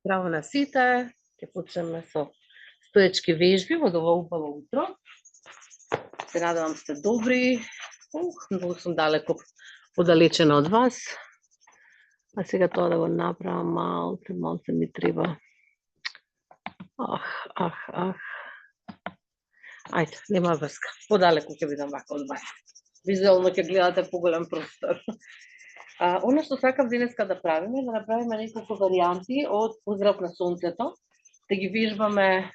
Здраво на сите, ќе почнеме со стоечки вежби во ова убаво утро. Се надевам сте добри. Многу сум далеко подалечена од вас. А сега тоа да го направам малце ми треба. Ајде, нема врска. Подалеку ќе бидам вака од вас. Визуелно ќе гледате поголем простор. Оно што сакам денеска да направиме неколку варијанти од поздрав на сонцето, да ги вежбаме,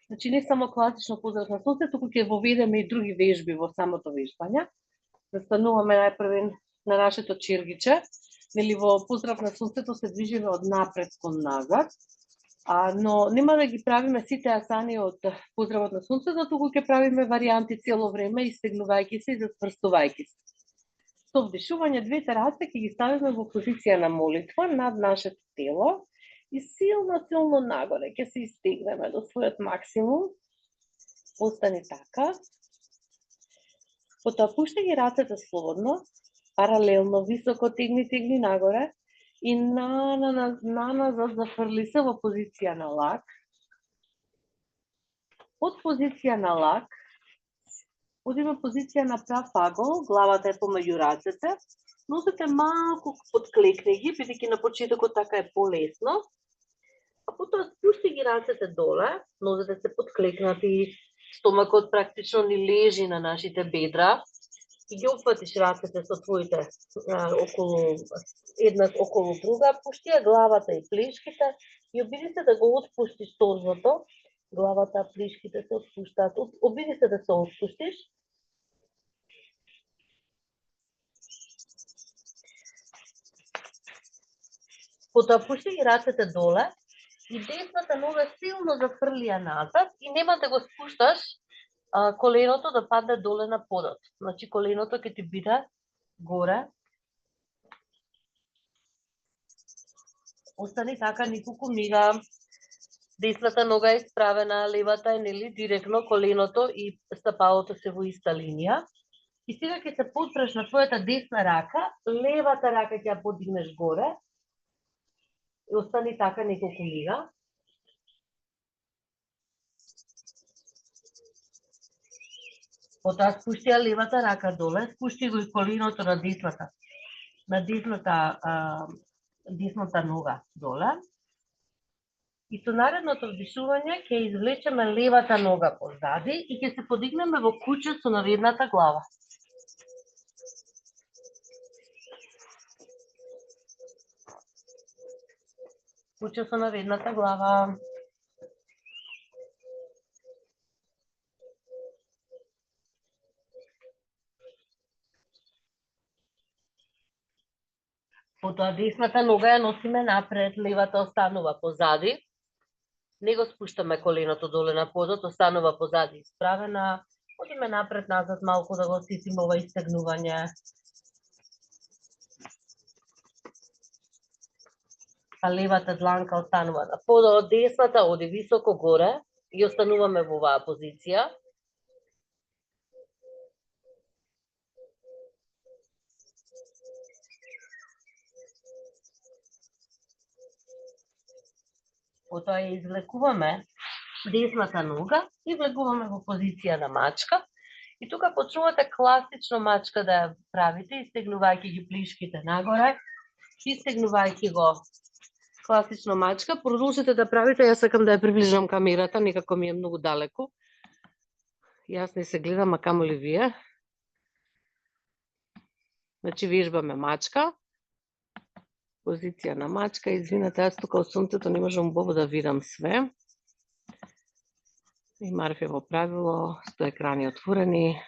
значи не само класично поздрав на сонцето, туку ќе воведеме и други вежби во самото вежбање. Да стануваме најпрво на нашето чиргиче, нели во поздрав на сонцето се движиме од напред кон назад, но нема да ги правиме сите асани од поздравот на сонцето, туку ќе правиме варијанти цело време, истегнувајќи се и затврстувајќи се. Со вдишување двете раце ќе ги ставиме во позиција на молитва над нашето тело и силно нагоре ќе се истегнеме до својот максимум. Остани така. Потоа пушти ги рацете слободно, паралелно, високо тегни нагоре и наназад зафрли се во позиција на лак. Од позиција на лак одиме позиција на прав агол, главата е помеѓу рацете, носете малку подклекни ги, бидејќи на почетокот така е полесно. А потоа спусти ги рацете доле, нозете се подклекнати, стомакот практично ни лежи на нашите бедра и ги опфатиш рацете со твоите една околу друга, пушти ја главата и плешките и обиди се да го отпуштиш торзото, главата, плешките се отпуштаат, обиди се да се отпуштиш. Потоа пушти ги рацете доле и десната нога силно зафрлија назад и нема да го спушташ коленото да падне доле на подот. Значи коленото ќе ти биде горе. Остани така неколку мига. Десната нога е исправена, левата е нели директно, коленото и стапалото се во иста линија. И сега ќе се подпреш на твојата десна рака, левата рака ќе ја подигнеш горе. И остани така неколку мига. Потоа спушти ја левата рака доле, спушти го и коленото на десната нога доле. И со наредното вдишување ќе извлечеме левата нога позади и ќе се подигнеме во куче со наведната глава. Куче со наведната глава. Потоа десната нога ја носиме напред, левата останува позади. Не го спуштаме коленото доле на подот, останува позади исправена. Одиме напред-назад малку да го осетиме ова истегнување. А левата дланка останува на подот, десната оди високо горе и остануваме во оваа позиција. Потоа ја извлекуваме десната нога и влегуваме во позиција на мачка. И тука почнувате класично мачка да ја правите, истегнувајќи ги плишките нагоре, истегнувајќи го класично мачка. Продолжете да правите, јас сакам да ја приближам камерата, некако ми е многу далеку. Јас не се гледам, а камо ли вие. Значи вежбаме мачка. Позиција на мачка, извинете, јас тука од сонцето не можам убаво да видам све. И Марфе во правило, 100 екрани отворени.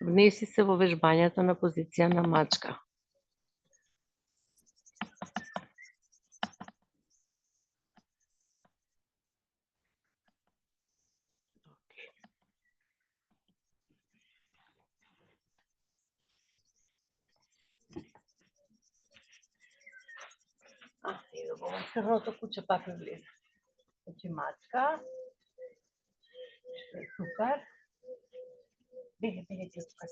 Внеси се во вежбањето на позиција на мачка. Ево во црното куче пак не влезе. Значи мачка. Супер. Биди тука.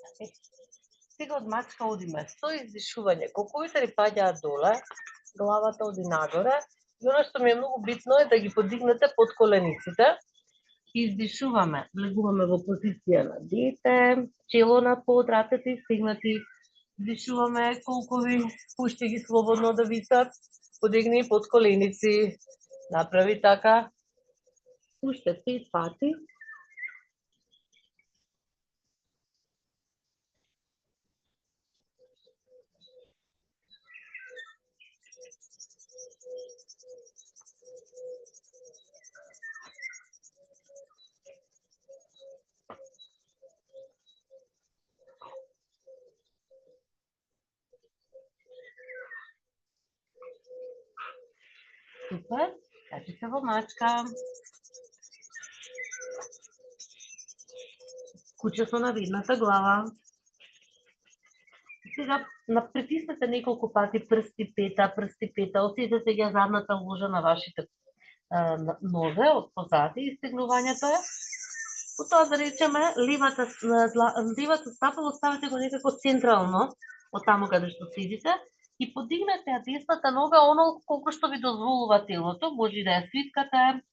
Сега од мачка одиме со издишување. Коковите ни паѓаат доле, главата оди нагоре. И оно што ми е многу битно е да ги подигнете под колениците. Издишуваме, влегуваме во позиција на дете, чело на под, рацете истигнати. Издишуваме колкови, пушти ги слободно да висат, подигни под коленици. Направи така. Пуште 5 пати. Супер, качи се во мачка. Куче со навидната глава. Сега притиснете неколку пати прсти пета, осетете ја задната ложа на вашите нозе од позади, истегнувањето е. Потоа да речеме, ливата стапало ставите го некако централно, од таму каде што седите, и подигнете ја десната нога оно колку што ви дозволува телото, може да ја свиткате.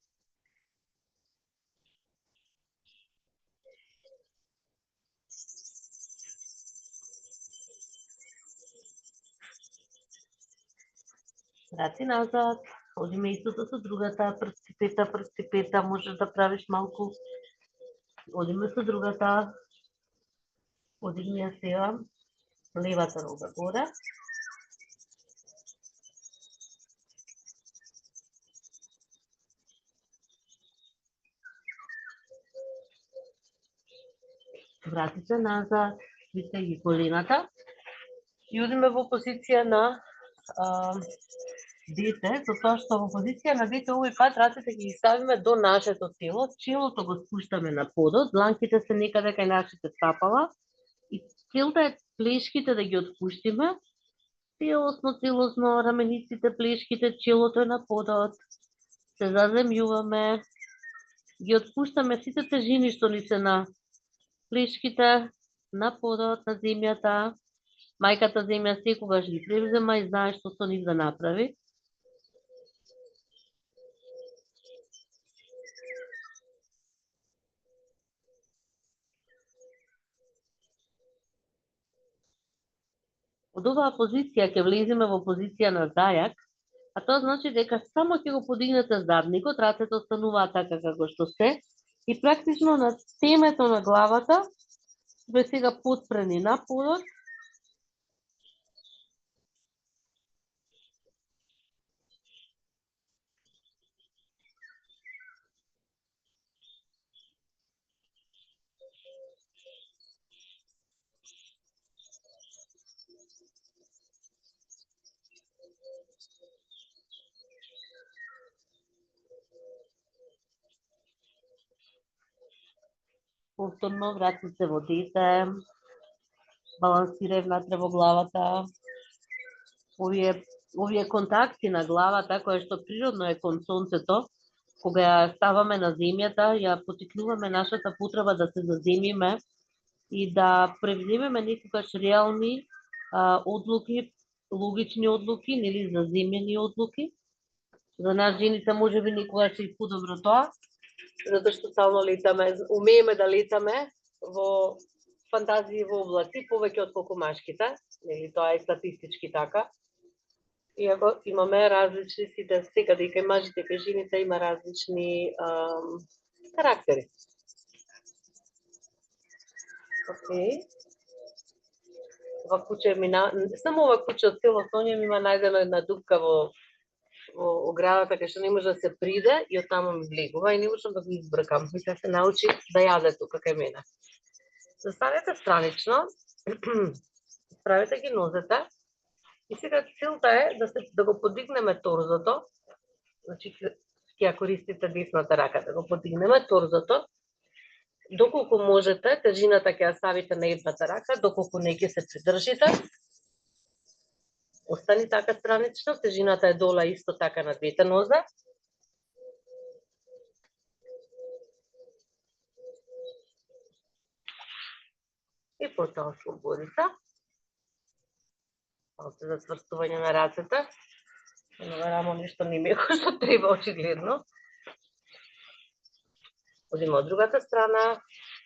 Раци назад, одиме истото со другата, прсти пета, можеш да правиш малку. Одиме со другата, одигни ја сега, левата нога горе. Врати се назад, свиткај ги колената и одиме во позиција на дете, затоа што во позиција на дете овој пат рацете ги ставиме до нашето тело, челото го спуштаме на подот, дланките се некаде кај нашите стапала и целта е плешките да ги отпуштиме, целосно, рамениците, плешките, челото е на подот, се заземјуваме, ги отпуштаме сите тежини што ни се на плешките, на подот, на земјата. Мајката земја секогаш ги превзема и знае што со нив да направи. Од оваа позиција ќе влеземе во позиција на зајак, а тоа значи дека само ќе го подигнете задникот, рацете остануваат така како што се, и практично на темето на главата ве сега подпрени на подот. Повторно врати се во дете, балансирај внатре во главата. Овие контакти на главата, која што природно е кон сонцето, кога ја ставаме на земјата, ја потикнуваме нашата потреба да се заземиме и да превземеме некогаш реални одлуки, логични одлуки, нели заземени одлуки. За нас жените може би некогаш и подобро тоа, затоа што стално летаме, умееме да летаме во фантазии во облаци, повеќе отколку машките, нели тоа е статистички така. Иако имаме различни сите, секаде и кај мажите, кај жените има различни карактери. Океј. Ова куче само ова куче од село Сонја има најдено една дупка во оградата кај што не може да се приде и оттаму ми влегува и не можам да го избркам. Мисля се научи да јаде тука кај мене. Застанете странично, правете ги нозете и сега целта е да го подигнеме торзото, значи ќе ја користите десната рака да го подигнеме торзото, доколку можете, тежината ќе ја ставите на едната рака, доколку не ќе се придржите. Остани така странично, тежината е дола исто така на двете нозе. И потоа слободите. малце за сврстување на рацете. Но рамо нешто не ми е кој што треба очигледно. Одиме од другата страна,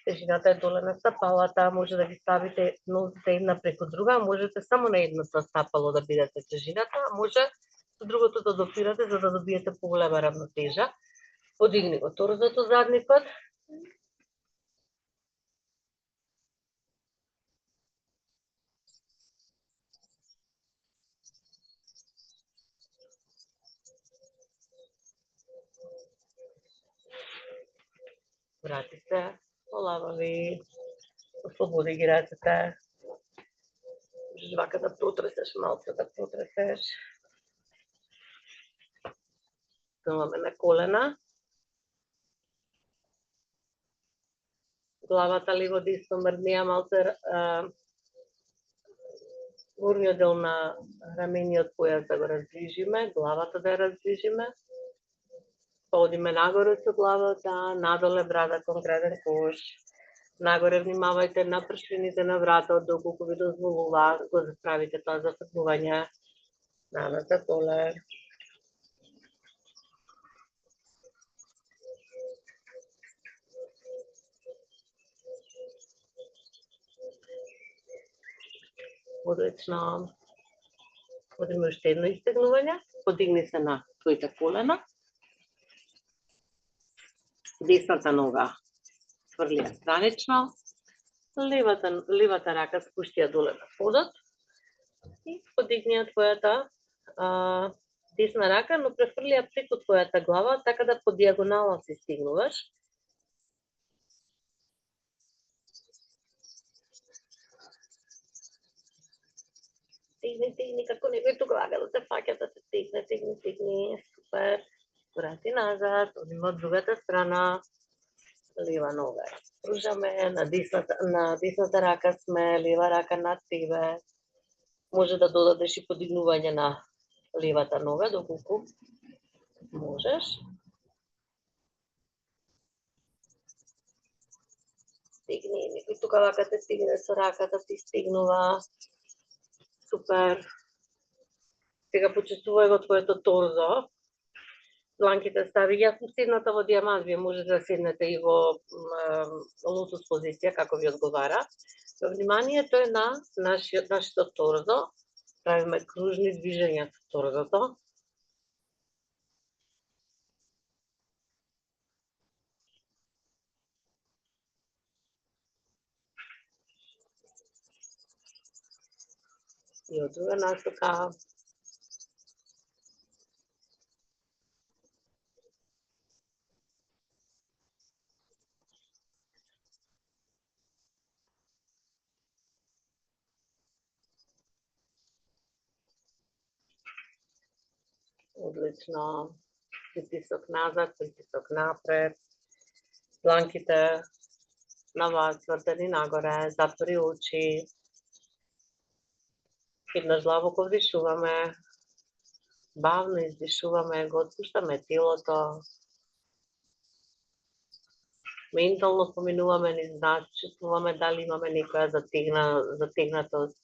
тежината е доле на стапалата, може да ги ставите нозите една преку друга, можете само на едното стапало да бидете тежината, а може со другото да допирате за да добиете поголема равнотежа. Подигни го торзото задни пат. Врати се, олабави, ослободи ги рацете. Можеш вака да протресеш, малце да протресеш. Ставаме на колена. Главата ливо десно мрднија малце, горниот дел на рамениот појас да го раздвижиме, главата да ја раздвижиме. Одиме нагоре со главата, надоле брада кон граден кош. Нагоре внимавајте на пршините на вратот, доколку ви дозволува, го заправите тоа зафркнување. Назад доле. Одлично. Одиме уште едно истегнување. Подигни се на твоите колена. Десната нога сврли ја странично. Левата рака спушти ја доле на подот. И подигни ја твојата десна рака, но префрли ја преку твојата глава, така да по дијагонала се стигнуваш. Тегни, како не би тука да се фаќа да се тегни, супер. Врати назад, одиме од другата страна, лева нога пружаме, на десната рака сме, лева рака над тебе. Може да додадеш и подигнување на левата нога, доколку можеш. Стигни, некој тука вака те стигне со раката, ти стигнува. Супер. Сега почувствувај го твоето торзо. Дланките стави. Јас сум седната во дијамант, вие можете да седнете и во лотос позиција, како ви одговара. Но вниманието е на нашето торзо. Правиме кружни движења со торзото. И од друга насока. Одлично. Притисок назад, притисок напред. Дланките на вас вртени нагоре, затвори очи. Еднаш длабоко вдишуваме. Бавно издишуваме, го отпуштаме телото. Ментално поминуваме низ нас, чувствуваме дали имаме некоја затегнатост.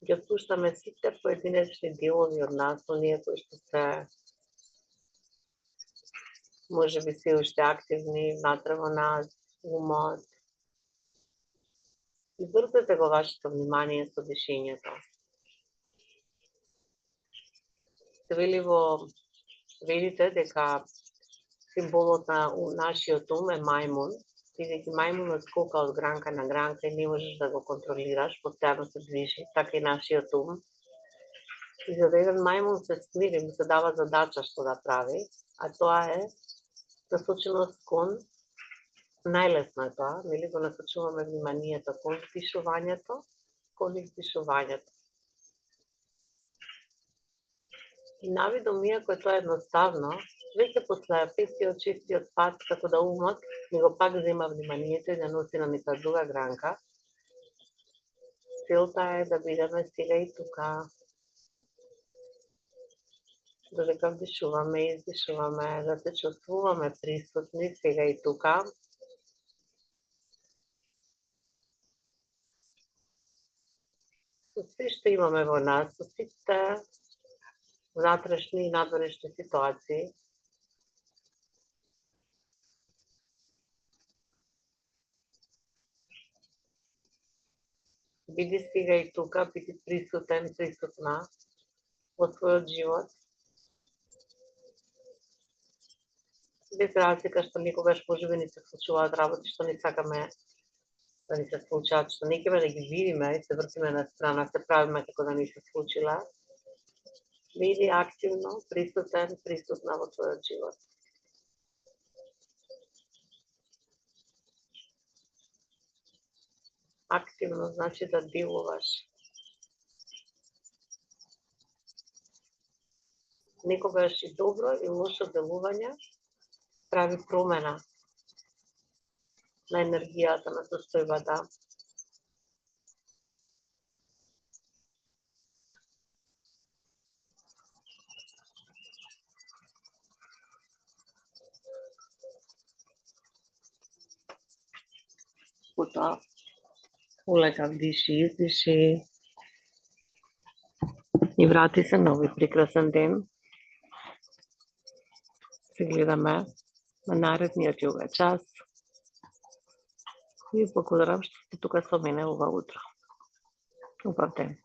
Ги отпуштаме сите поединечни делови од нас, оние кои што се можеби се уште активни внатре во нас, умот. Извртете го вашето внимание со дишењето. Се видите дека символот на нашиот ум е мајмун, бидејќи мајмунот скока од гранка на гранка и не можеш да го контролираш, постојано се движи, така и нашиот ум. И за да еден мајмун се смири, му се дава задача што да прави, а тоа е насоченост кон, најлесно е тоа, нели го насочуваме вниманието кон вдишувањето, кон издишувањето. И навидом, иако е тоа едноставно, веќе после 5-6 пат, како да умот ми го пак зема вниманието и да носи на некоја друга гранка. Целта е да бидеме сега и тука. Додека вдишуваме и издишуваме, да се чувствуваме присутни сега и тука. со се што имаме во нас, со сите внатрешни и надворешни ситуации, биди сега и тука, биди присутен, присутна во својот живот, без разлика што никогаш можеби ни се случуваат работи што не сакаме да ни се случаат, што не ќе да ги видиме и се вртиме на страна, се правиме како да ни се случила. Биди активно, присутен, присутна во својот живот. Активно значи да делуваш. Некогаш и добро и лошо делување прави промена на енергијата, на состојбата. Потоа, улека вдиши, издиши и врати се нови прекрасен ден. Се гледаме на наредниот йога час. И благодарам што сте тука со мене ова утро. Убав ден.